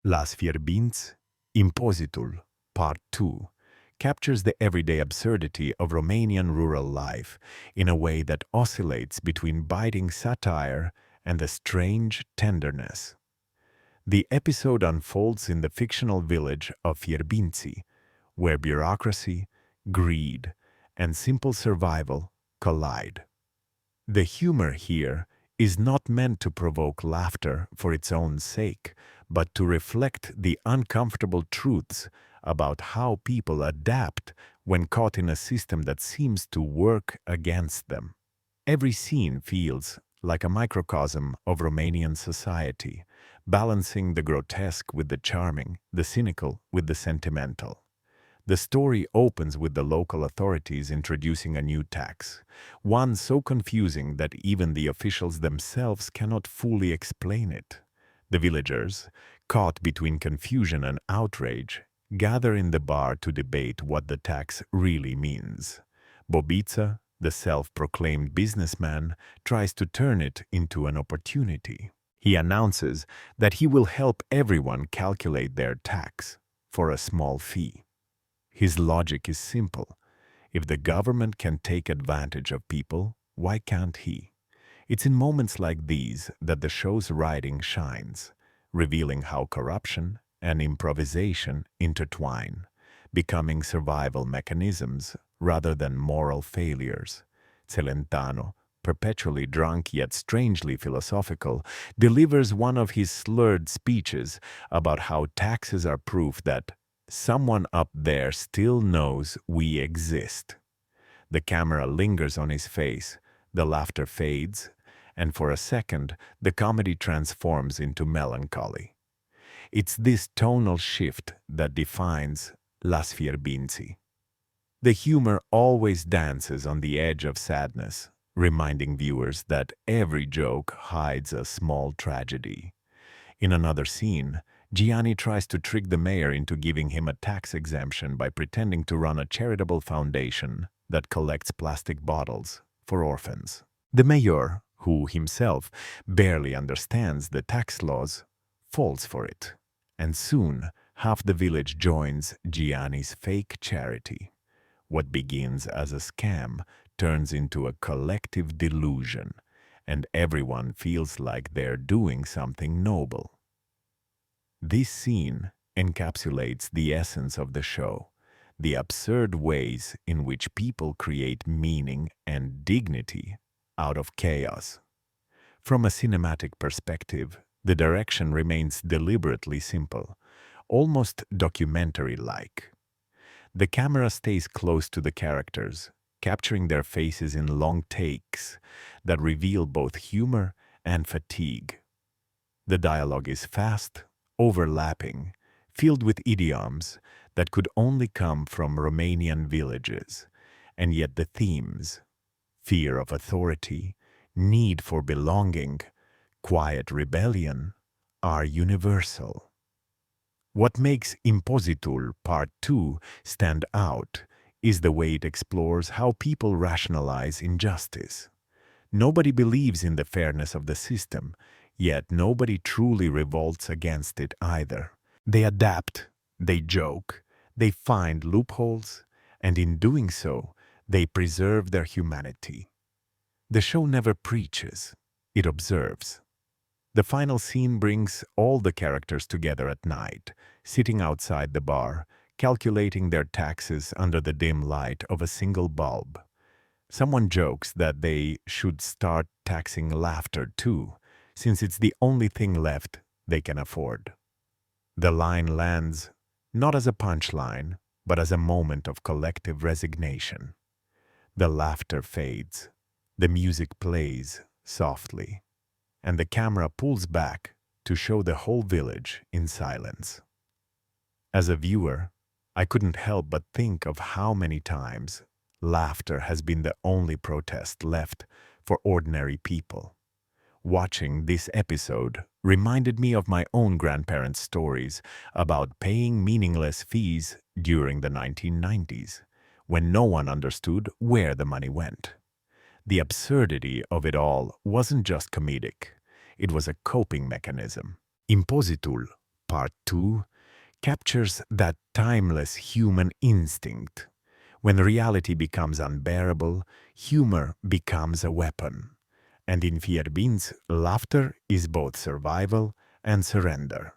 Las Fierbinți, impozitul, Part 2, captures the everyday absurdity of Romanian rural life in a way that oscillates between biting satire and a strange tenderness. The episode unfolds in the fictional village of Fierbinți, where bureaucracy, greed, and simple survival collide. The humor here is not meant to provoke laughter for its own sake, but to reflect the uncomfortable truths about how people adapt when caught in a system that seems to work against them. Every scene feels like a microcosm of Romanian society, balancing the grotesque with the charming, the cynical with the sentimental. The story opens with the local authorities introducing a new tax, one so confusing that even the officials themselves cannot fully explain it. The villagers, caught between confusion and outrage, gather in the bar to debate what the tax really means. Bobița, the self-proclaimed businessman, tries to turn it into an opportunity. He announces that he will help everyone calculate their tax for a small fee. His logic is simple. If the government can take advantage of people, why can't he? It's in moments like these that the show's writing shines, revealing how corruption and improvisation intertwine, becoming survival mechanisms rather than moral failures. Celentano, perpetually drunk yet strangely philosophical, delivers one of his slurred speeches about how taxes are proof that someone up there still knows we exist. The camera lingers on his face, the laughter fades, and for a second the comedy transforms into melancholy. It's this tonal shift that defines Las Fierbinți. The humor always dances on the edge of sadness, reminding viewers that every joke hides a small tragedy. In another scene, Gianni tries to trick the mayor into giving him a tax exemption by pretending to run a charitable foundation that collects plastic bottles for orphans. The mayor, who himself barely understands the tax laws, falls for it, and soon half the village joins Gianni's fake charity. What begins as a scam turns into a collective delusion, and everyone feels like they're doing something noble. This scene encapsulates the essence of the show, the absurd ways in which people create meaning and dignity out of chaos. From a cinematic perspective, the direction remains deliberately simple, almost documentary-like. The camera stays close to the characters, capturing their faces in long takes that reveal both humor and fatigue. The dialogue is fast, overlapping, filled with idioms that could only come from Romanian villages, and yet the themes, fear of authority, need for belonging, quiet rebellion, are universal. What makes Impozitul Part 2 stand out is the way it explores how people rationalize injustice. Nobody believes in the fairness of the system, yet nobody truly revolts against it either. They adapt, they joke, they find loopholes, and in doing so, they preserve their humanity. The show never preaches, it observes. The final scene brings all the characters together at night, sitting outside the bar, calculating their taxes under the dim light of a single bulb. Someone jokes that they should start taxing laughter too, since it's the only thing left they can afford. The line lands not as a punchline, but as a moment of collective resignation. The laughter fades, the music plays softly, and the camera pulls back to show the whole village in silence. As a viewer, I couldn't help but think of how many times laughter has been the only protest left for ordinary people. Watching this episode reminded me of my own grandparents' stories about paying meaningless fees during the 1990s, when no one understood where the money went. The absurdity of it all wasn't just comedic, it was a coping mechanism. Impozitul Part 2 captures that timeless human instinct. When reality becomes unbearable, humor becomes a weapon. And in Fierbinți, laughter is both survival and surrender.